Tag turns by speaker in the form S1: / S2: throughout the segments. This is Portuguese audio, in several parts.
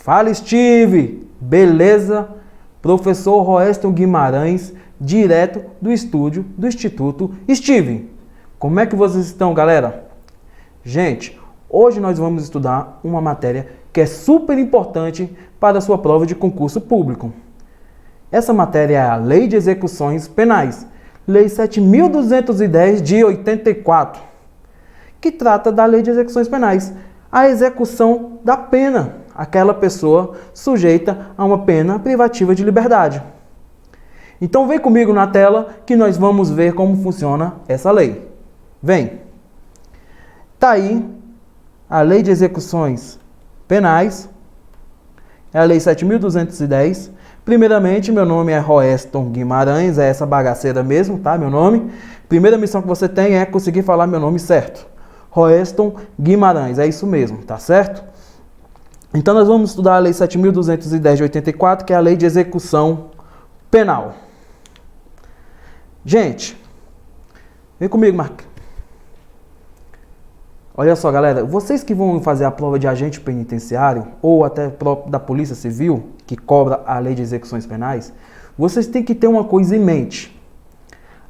S1: Fala, Steve! Beleza? Professor Roeston Guimarães, direto do estúdio do Instituto Steve. Como é que vocês estão, galera? Gente, hoje nós vamos estudar uma matéria que é super importante para a sua prova de concurso público. Essa matéria é a Lei de Execuções Penais, Lei 7.210 de 84, que trata da Lei de Execuções Penais, a execução da pena, aquela pessoa sujeita a uma pena privativa de liberdade. Então vem comigo na tela que nós vamos ver como funciona essa lei. Vem! Tá aí a Lei de Execuções Penais, é a Lei 7.210. Primeiramente, meu nome é Roeston Guimarães, é essa bagaceira mesmo, tá? Meu nome. Primeira missão que você tem é conseguir falar meu nome certo. Roeston Guimarães, é isso mesmo, tá certo? Então nós vamos estudar a Lei 7.210 de 84, que é a Lei de Execução Penal. Gente, vem comigo, Marco. Olha só, galera, vocês que vão fazer a prova de agente penitenciário ou até da Polícia Civil, que cobra a Lei de Execuções Penais, vocês têm que ter uma coisa em mente.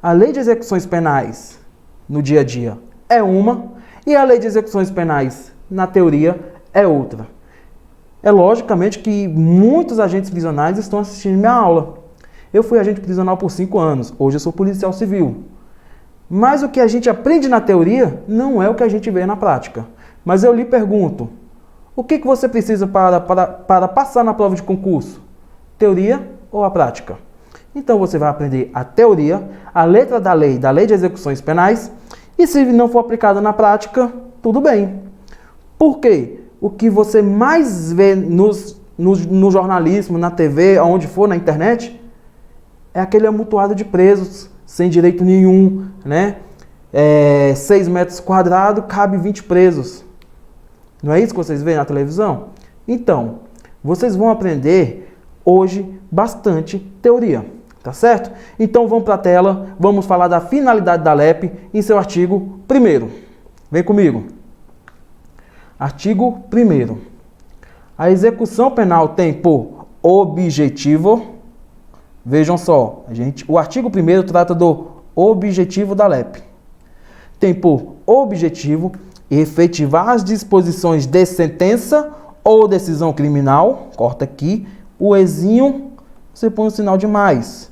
S1: A Lei de Execuções Penais no dia a dia é uma e a Lei de Execuções Penais na teoria é outra. É logicamente que muitos agentes prisionais estão assistindo minha aula. Eu fui agente prisional por 5 anos, hoje eu sou policial civil. Mas o que a gente aprende na teoria não é o que a gente vê na prática. Mas eu lhe pergunto, o que você precisa para passar na prova de concurso? Teoria ou a prática? Então você vai aprender a teoria, a letra da lei de execuções penais, e se não for aplicada na prática, tudo bem. Por quê? O que você mais vê no jornalismo, na TV, aonde for, na internet, é aquele amontoado de presos, sem direito nenhum, né? 6 metros quadrados, cabe 20 presos. Não é isso que vocês veem na televisão? Então, vocês vão aprender hoje bastante teoria, tá certo? Então vamos para a tela, vamos falar da finalidade da LEP em seu artigo 1º. Vem comigo. Artigo 1º. A execução penal tem por objetivo, vejam só, o artigo 1º trata do objetivo da LEP. Tem por objetivo efetivar as disposições de sentença ou decisão criminal, corta aqui, o ezinho, você põe um sinal de mais,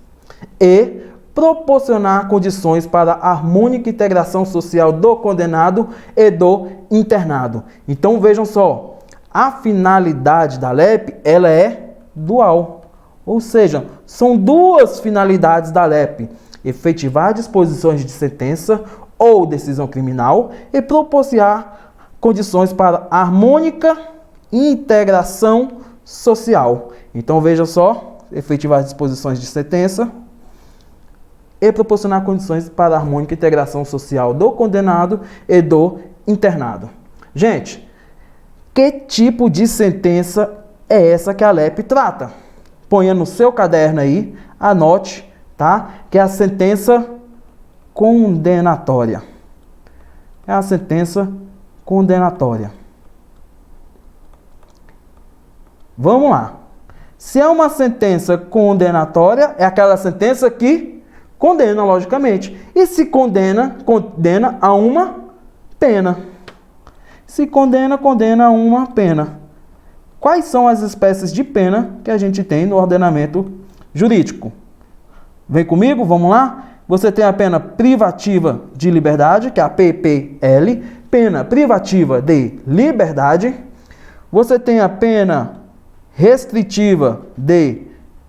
S1: e proporcionar condições para a harmônica integração social do condenado e do internado. Então vejam só, a finalidade da LEP, ela é dual. Ou seja, são duas finalidades da LEP: efetivar disposições de sentença ou decisão criminal e proporcionar condições para harmônica integração social. Então veja só, efetivar disposições de sentença e proporcionar condições para a harmônica integração social do condenado e do internado. Gente, que tipo de sentença é essa que a LEP trata? Ponha no seu caderno aí, anote, tá? Que é a sentença condenatória. É a sentença condenatória. Vamos lá. Se é uma sentença condenatória, é aquela sentença que condena, logicamente. E se condena a uma pena. Se condena a uma pena. Quais são as espécies de pena que a gente tem no ordenamento jurídico? Vem comigo, vamos lá? Você tem a pena privativa de liberdade, que é a PPL, pena privativa de liberdade. Você tem a pena restritiva de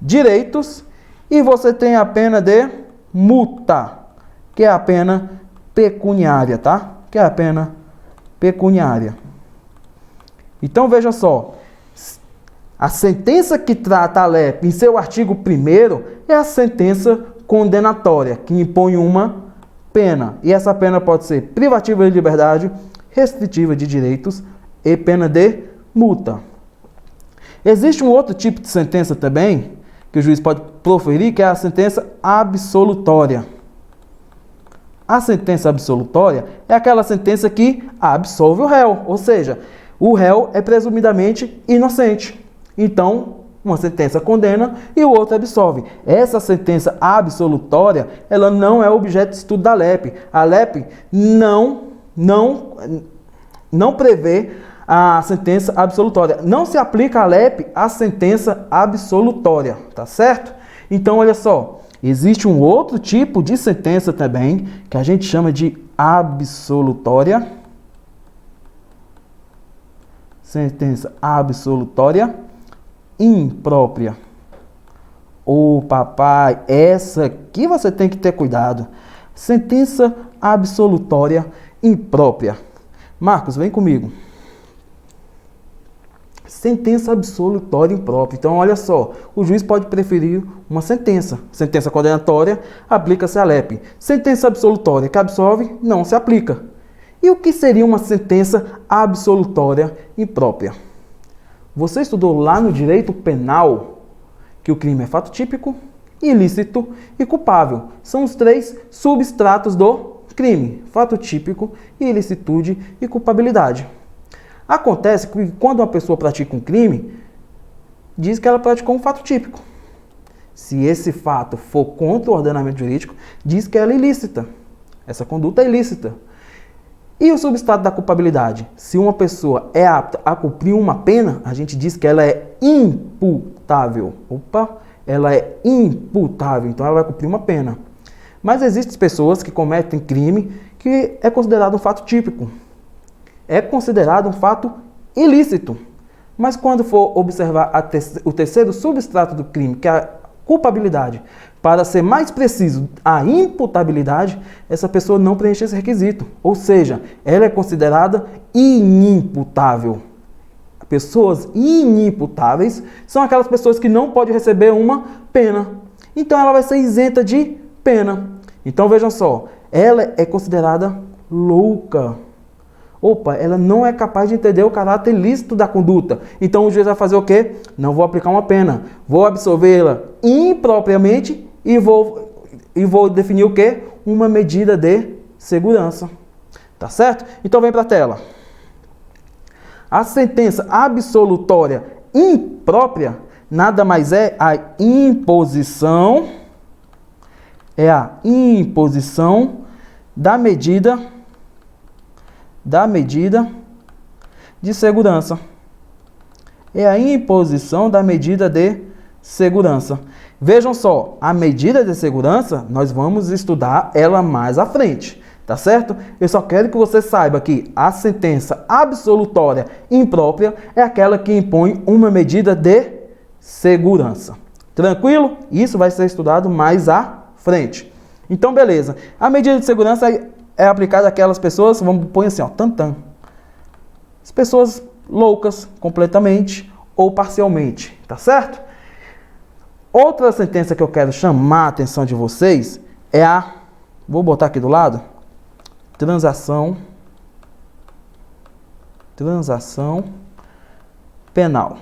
S1: direitos e você tem a pena de multa, que é a pena pecuniária, tá? Que é a pena pecuniária. Então veja só, a sentença que trata a LEP em seu artigo 1º é a sentença condenatória, que impõe uma pena. E essa pena pode ser privativa de liberdade, restritiva de direitos e pena de multa. Existe um outro tipo de sentença também, que o juiz pode proferir, que é a sentença absolutória. A sentença absolutória é aquela sentença que absolve o réu, ou seja, o réu é presumidamente inocente. Então, uma sentença condena e o outro absolve. Essa sentença absolutória, ela não é objeto de estudo da LEP. A LEP não prevê a sentença absolutória. Não se aplica a LEP a sentença absolutória, tá certo? Então, olha só, existe um outro tipo de sentença também, que a gente chama de absolutória. Sentença absolutória imprópria. Ô papai, essa aqui você tem que ter cuidado. Sentença absolutória imprópria. Marcos, vem comigo. Sentença absolutória imprópria. Então, olha só, o juiz pode preferir uma sentença. Sentença condenatória, aplica-se a LEP. Sentença absolutória que absolve, não se aplica. E o que seria uma sentença absolutória imprópria? Você estudou lá no direito penal que o crime é fato típico, ilícito e culpável. São os 3 substratos do crime: fato típico, ilicitude e culpabilidade. Acontece que quando uma pessoa pratica um crime, diz que ela praticou um fato típico. Se esse fato for contra o ordenamento jurídico, diz que ela é ilícita. Essa conduta é ilícita. E o substrato da culpabilidade? Se uma pessoa é apta a cumprir uma pena, a gente diz que ela é imputável. Ela é imputável, então ela vai cumprir uma pena. Mas existem pessoas que cometem crime que é considerado um fato típico. É considerado um fato ilícito. Mas quando for observar o terceiro substrato do crime, que é a culpabilidade, para ser mais preciso, a imputabilidade, essa pessoa não preenche esse requisito. Ou seja, ela é considerada inimputável. Pessoas inimputáveis são aquelas pessoas que não podem receber uma pena. Então ela vai ser isenta de pena. Então vejam só, ela é considerada louca. Ela não é capaz de entender o caráter ilícito da conduta. Então o juiz vai fazer o quê? Não vou aplicar uma pena. Vou absolvê-la impropriamente e vou definir o quê? Uma medida de segurança. Tá certo? Então vem para a tela. A sentença absolutória imprópria nada mais é a imposição da medida de segurança. É a imposição da medida de segurança. Vejam só, a medida de segurança, nós vamos estudar ela mais à frente, tá certo? Eu só quero que você saiba que a sentença absolutória imprópria é aquela que impõe uma medida de segurança. Tranquilo? Isso vai ser estudado mais à frente. Então, beleza. A medida de segurança é aplicada àquelas pessoas, vamos pôr assim, ó, as pessoas loucas completamente ou parcialmente, tá certo? Outra sentença que eu quero chamar a atenção de vocês é vou botar aqui do lado, transação penal.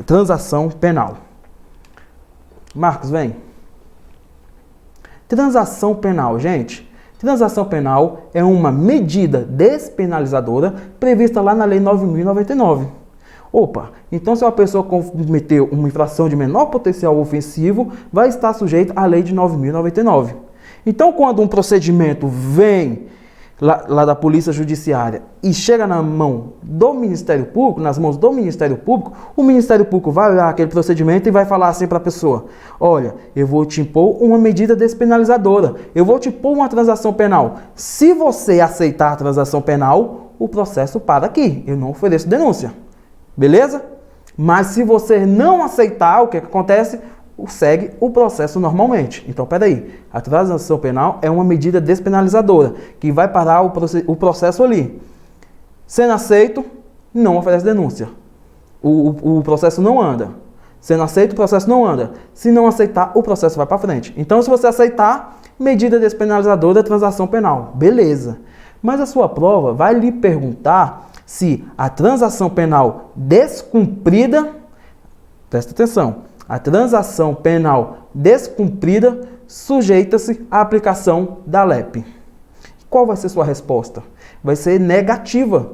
S1: Transação penal. Marcos, vem. Transação penal, gente. Transação penal é uma medida despenalizadora prevista lá na Lei 9.099. Então se uma pessoa cometeu uma infração de menor potencial ofensivo, vai estar sujeita à Lei de 9.099. Então quando um procedimento vem lá da Polícia Judiciária e chega na mão do Ministério Público, nas mãos do Ministério Público, o Ministério Público vai olhar aquele procedimento e vai falar assim para a pessoa: olha, eu vou te impor uma medida despenalizadora, eu vou te impor uma transação penal. Se você aceitar a transação penal, o processo para aqui, eu não ofereço denúncia. Beleza? Mas se você não aceitar, o que acontece? Segue o processo normalmente. Então, peraí, a transação penal é uma medida despenalizadora, que vai parar o processo ali. Sendo aceito, não oferece denúncia. O processo não anda. Sendo aceito, o processo não anda. Se não aceitar, o processo vai para frente. Então, se você aceitar, medida despenalizadora, transação penal. Beleza. Mas a sua prova vai lhe perguntar se a transação penal descumprida, presta atenção, a transação penal descumprida sujeita-se à aplicação da LEP. Qual vai ser sua resposta? Vai ser negativa.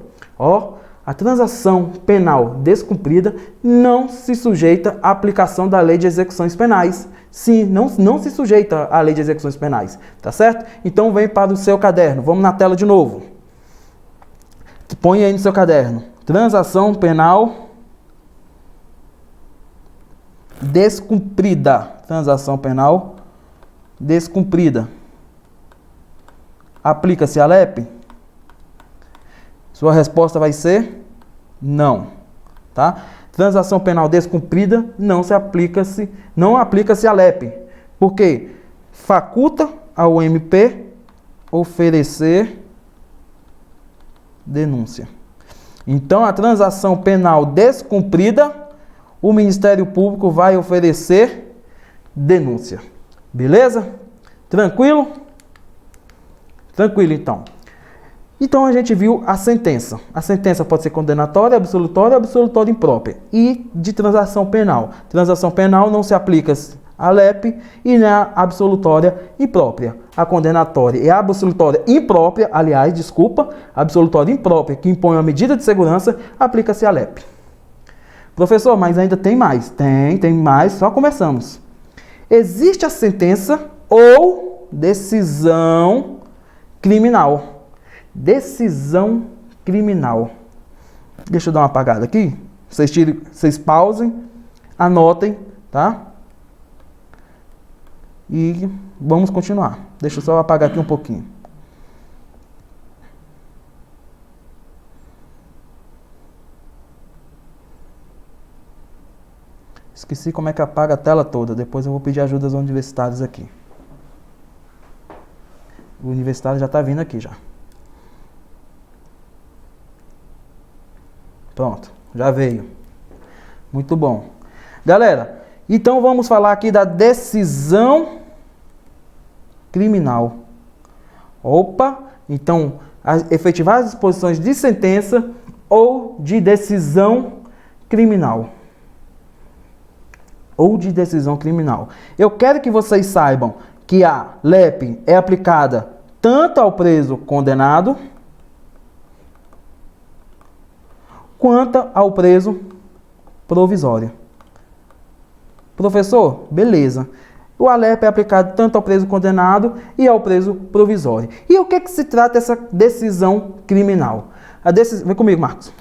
S1: A transação penal descumprida não se sujeita à aplicação da Lei de Execuções Penais. Sim, não se sujeita à Lei de Execuções Penais, tá certo? Então vem para o seu caderno. Vamos na tela de novo. Põe aí no seu caderno. Transação penal descumprida. Transação penal descumprida. Aplica-se a LEP? Sua resposta vai ser não, tá? Transação penal descumprida não aplica-se a LEP. Por quê? Faculta ao MP oferecer denúncia. Então, a transação penal descumprida, o Ministério Público vai oferecer denúncia. Beleza? Tranquilo? Tranquilo, então. Então, a gente viu a sentença. A sentença pode ser condenatória, absolutória ou absolutória imprópria. E de transação penal. Transação penal não se aplica a LEP e na absolutória imprópria. A condenatória e a absolutória imprópria, aliás, desculpa, a absolutória imprópria que impõe uma medida de segurança, aplica-se a LEP. Professor, mas ainda tem mais. Tem mais, só começamos. Existe a sentença ou decisão criminal. Decisão criminal. Deixa eu dar uma apagada aqui. Vocês pausem, anotem, tá? E vamos continuar. Deixa eu só apagar aqui um pouquinho. Esqueci como é que apaga a tela toda. Depois eu vou pedir ajuda aos universitários aqui. O universitário já está vindo aqui já. Pronto, já veio. Muito bom. Galera, então vamos falar aqui da decisão criminal. Opa, então, efetivar as disposições de sentença ou de decisão criminal. Ou de decisão criminal. Eu quero que vocês saibam que a LEP é aplicada tanto ao preso condenado quanto ao preso provisório. Professor, beleza. O ALEP é aplicado tanto ao preso condenado e ao preso provisório. E o que que se trata essa decisão criminal? Vem comigo, Marcos.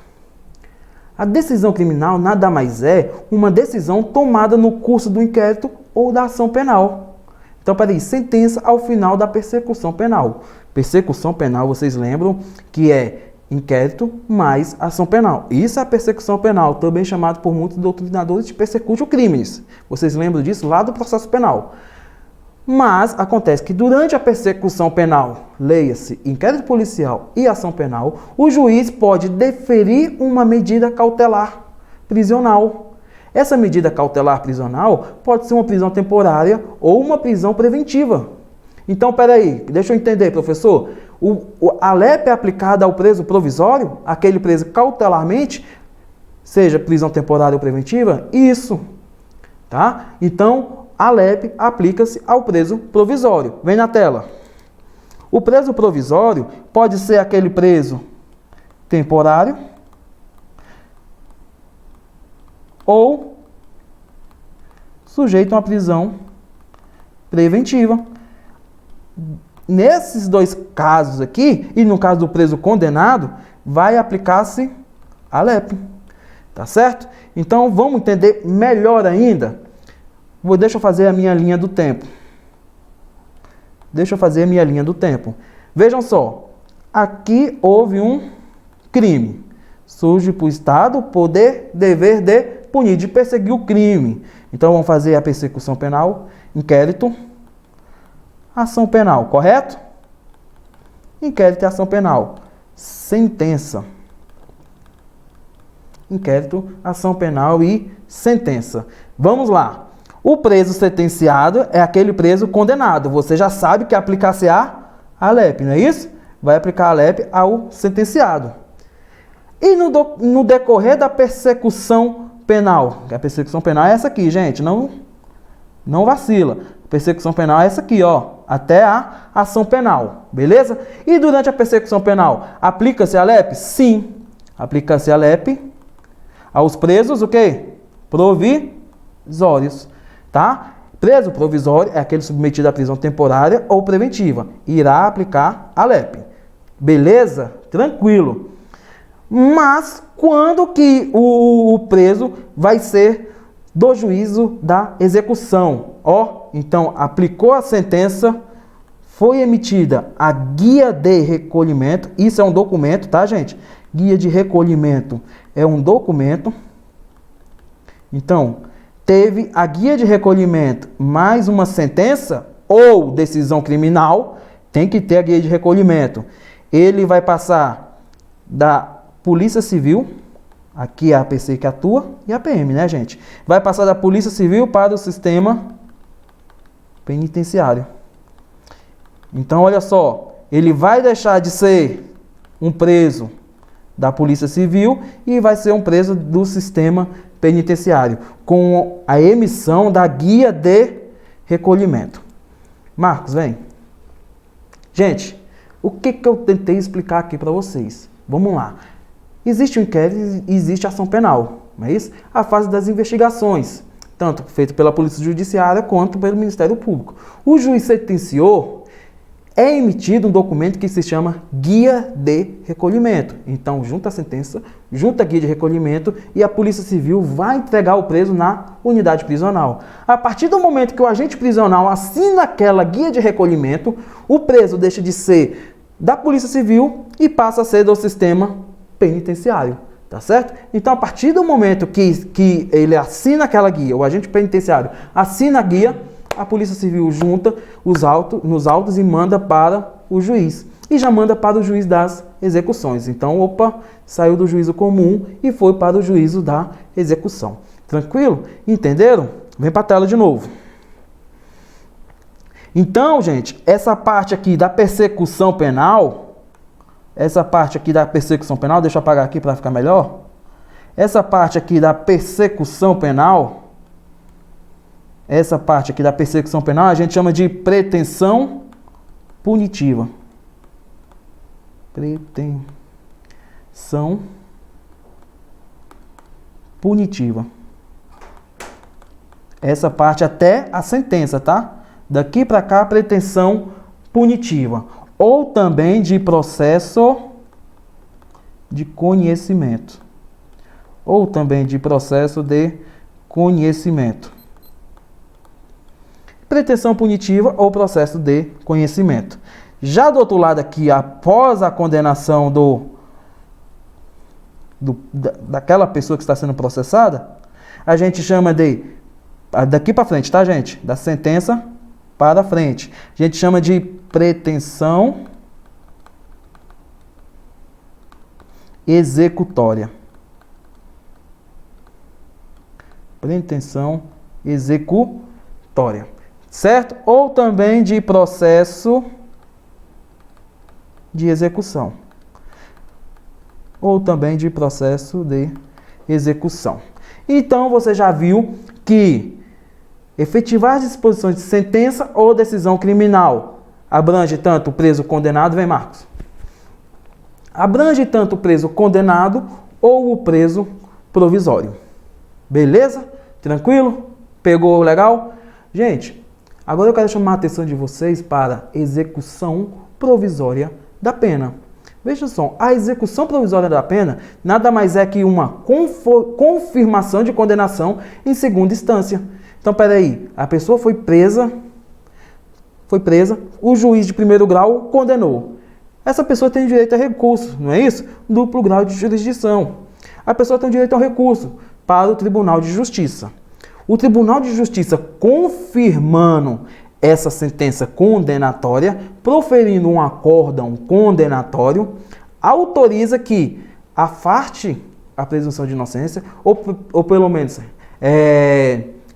S1: A decisão criminal nada mais é uma decisão tomada no curso do inquérito ou da ação penal. Então, peraí, sentença ao final da persecução penal. Persecução penal, vocês lembram que é inquérito mais ação penal. Isso é a persecução penal, também chamado por muitos doutrinadores de persecutio crimes. Vocês lembram disso lá do processo penal. Mas acontece que durante a persecução penal, leia-se inquérito policial e ação penal, o juiz pode deferir uma medida cautelar prisional. Essa medida cautelar prisional pode ser uma prisão temporária ou uma prisão preventiva. Então, peraí, deixa eu entender, professor. A LEP é aplicada ao preso provisório, aquele preso cautelarmente, seja prisão temporária ou preventiva? Isso, tá? Então, a LEP aplica-se ao preso provisório. Vem na tela. O preso provisório pode ser aquele preso temporário ou sujeito a uma prisão preventiva. Nesses dois casos aqui, e no caso do preso condenado, vai aplicar-se a LEP. Tá certo? Então, vamos entender melhor ainda. Deixa eu fazer a minha linha do tempo. Vejam só. Aqui houve um crime. Surge para o Estado o poder, dever de punir, de perseguir o crime. Então, vamos fazer a persecução penal, inquérito, ação penal, correto? Inquérito e ação penal. Sentença. Inquérito, ação penal e sentença. Vamos lá. O preso sentenciado é aquele preso condenado. Você já sabe que aplicar-se a LEP, não é isso? Vai aplicar a LEP ao sentenciado. E no decorrer da persecução penal? A persecução penal é essa aqui, gente. Não vacila. Persecução penal é essa aqui, ó. Até a ação penal. Beleza? E durante a persecução penal, aplica-se a LEP? Sim. Aplica-se a LEP aos presos, o quê? Provisórios, tá? Preso provisório é aquele submetido à prisão temporária ou preventiva. Irá aplicar a LEP. Beleza? Tranquilo. Mas quando que o preso vai ser do juízo da execução? Ó, então aplicou a sentença, foi emitida a guia de recolhimento. Isso é um documento, tá, gente? Guia de recolhimento é um documento. Então, teve a guia de recolhimento mais uma sentença ou decisão criminal, tem que ter a guia de recolhimento. Ele vai passar da Polícia Civil, aqui é a PC que atua, e a PM, né, gente? Vai passar da Polícia Civil para o sistema penitenciário. Então, olha só, ele vai deixar de ser um preso da Polícia Civil e vai ser um preso do sistema penitenciário, com a emissão da guia de recolhimento. Marcos, vem. Gente, o que eu tentei explicar aqui para vocês? Vamos lá. Existe um inquérito, existe ação penal, não é isso? A fase das investigações, tanto feita pela Polícia Judiciária quanto pelo Ministério Público. O juiz sentenciou, é emitido um documento que se chama guia de recolhimento. Então, junta a sentença, junta a guia de recolhimento e a Polícia Civil vai entregar o preso na unidade prisional. A partir do momento que o agente prisional assina aquela guia de recolhimento, o preso deixa de ser da Polícia Civil e passa a ser do sistema penitenciário, tá certo? Então, a partir do momento que ele assina aquela guia, o agente penitenciário assina a guia, a Polícia Civil junta nos autos e manda para o juiz. E já manda para o juiz das execuções. Então, opa, saiu do juízo comum e foi para o juízo da execução. Tranquilo? Entenderam? Vem para a tela de novo. Então, gente, essa parte aqui da persecução penal, deixa eu apagar aqui para ficar melhor. Essa parte aqui da persecução penal, a gente chama de pretensão punitiva. Pretensão punitiva. Essa parte até a sentença, tá? Daqui para cá, pretensão punitiva. Ou também de processo de conhecimento. Pretensão punitiva ou processo de conhecimento. Já do outro lado aqui, após a condenação daquela pessoa que está sendo processada, a gente chama de, daqui para frente, tá, gente? Da sentença para frente. A gente chama de pretensão executória. Pretensão executória. Certo? Ou também de processo de execução. Então, você já viu que efetivar as disposições de sentença ou decisão criminal abrange tanto o preso condenado, vem Marcos, abrange tanto o preso condenado ou o preso provisório. Beleza? Tranquilo? Pegou legal? Gente, agora eu quero chamar a atenção de vocês para a execução provisória da pena. Veja só, a execução provisória da pena nada mais é que uma confirmação de condenação em segunda instância. Então, peraí, a pessoa foi presa, o juiz de primeiro grau condenou. Essa pessoa tem direito a recurso, não é isso? Duplo grau de jurisdição. A pessoa tem direito ao recurso para o Tribunal de Justiça. O Tribunal de Justiça, confirmando essa sentença condenatória, proferindo um acórdão condenatório, autoriza que afaste a presunção de inocência, ou pelo menos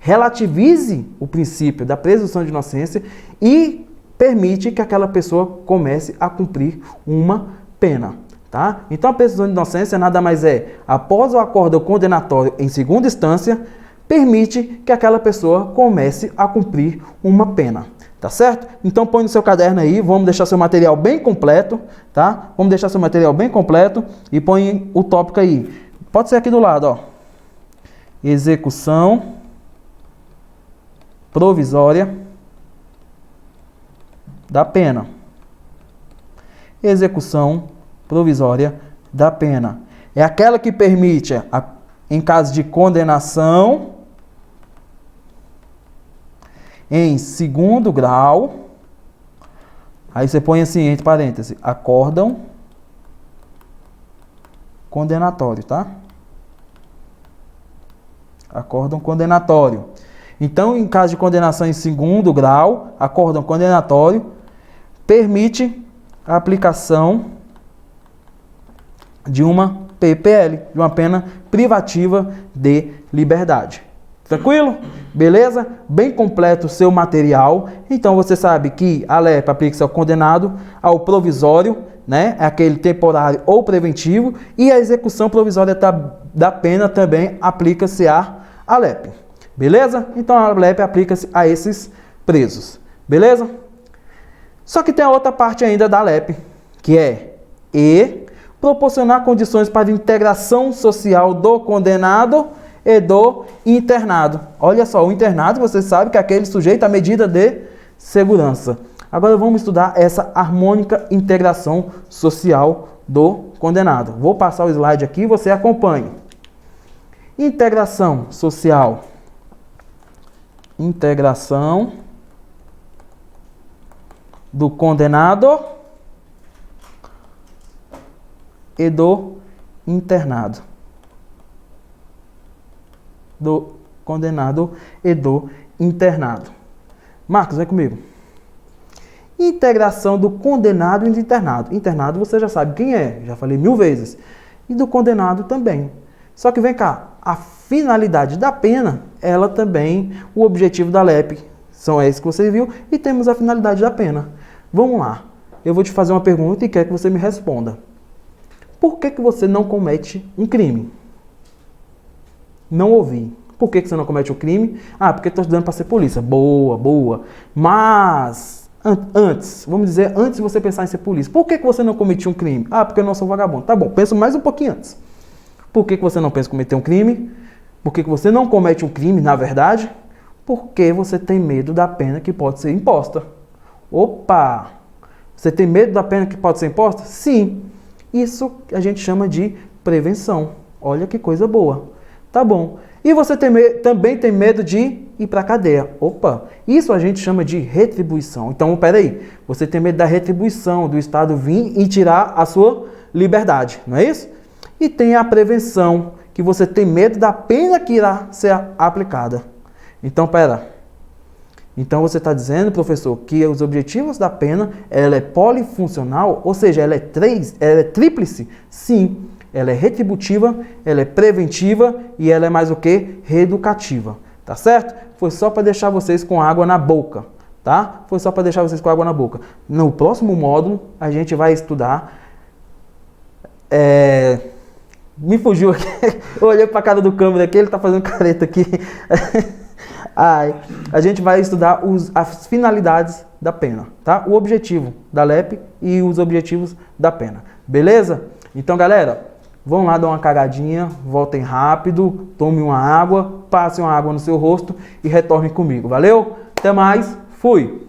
S1: relativize o princípio da presunção de inocência e permite que aquela pessoa comece a cumprir uma pena. Tá? Então, a presunção de inocência nada mais é, após o acórdão condenatório em segunda instância, permite que aquela pessoa comece a cumprir uma pena. Tá? Tá certo? Então põe no seu caderno aí, vamos deixar seu material bem completo, tá? Vamos deixar seu material bem completo e põe o tópico aí. Pode ser aqui do lado, ó. Execução provisória da pena. Execução provisória da pena. É aquela que permite, em caso de condenação, em segundo grau, aí você põe assim, entre parênteses, acórdão condenatório, tá? Acórdão condenatório. Então, em caso de condenação em segundo grau, acórdão condenatório permite a aplicação de uma PPL, de uma pena privativa de liberdade. Tranquilo? Beleza? Bem completo o seu material. Então você sabe que a LEP aplica-se ao condenado, ao provisório, né? Aquele temporário ou preventivo, e a execução provisória da pena também aplica-se à LEP. Beleza? Então a LEP aplica-se a esses presos. Beleza? Só que tem a outra parte ainda da LEP, que é proporcionar condições para integração social do condenado e do internado. Olha só, o internado, você sabe que é aquele sujeito à medida de segurança. Agora vamos estudar essa harmônica integração social do condenado. Vou passar o slide aqui e você acompanhe. Integração social. Integração do condenado e do internado. Do condenado e do internado. Marcos, vem comigo. Integração do condenado e do internado. Internado você já sabe quem é, já falei 1000 vezes. E do condenado também. Só que vem cá, a finalidade da pena, ela também, o objetivo da LEP, são esses que você viu, e temos a finalidade da pena. Vamos lá, eu vou te fazer uma pergunta e quero que você me responda. Por que você não comete um crime? Não ouvi. Por que você não comete um crime? Ah, porque estou estudando para ser polícia. Boa, boa. Mas, antes, vamos dizer, antes de você pensar em ser polícia, por que você não cometia um crime? Ah, porque eu não sou vagabundo. Tá bom, pensa mais um pouquinho antes. Por que você não pensa em cometer um crime? Por que você não comete um crime, na verdade? Porque você tem medo da pena que pode ser imposta. Opa! Você tem medo da pena que pode ser imposta? Sim. Isso a gente chama de prevenção. Olha que coisa boa. Tá bom. E você também tem medo de ir para a cadeia. Opa! Isso a gente chama de retribuição. Então, peraí. Você tem medo da retribuição, do Estado vir e tirar a sua liberdade. Não é isso? E tem a prevenção, que você tem medo da pena que irá ser aplicada. Então, Então você está dizendo, professor, que os objetivos da pena, ela é polifuncional, ou seja, ela é tríplice? Sim, ela é retributiva, ela é preventiva e ela é mais o que? Reeducativa, tá certo? Foi só para deixar vocês com água na boca, tá? Foi só para deixar vocês com água na boca. No próximo módulo, a gente vai estudar... Me fugiu aqui, eu olhei para a cara do câmera aqui, ele está fazendo careta aqui. A gente vai estudar as finalidades da pena, tá? O objetivo da LEP e os objetivos da pena, beleza? Então, galera, vão lá dar uma cagadinha, voltem rápido, tome uma água, passe uma água no seu rosto e retornem comigo, valeu? Até mais, fui!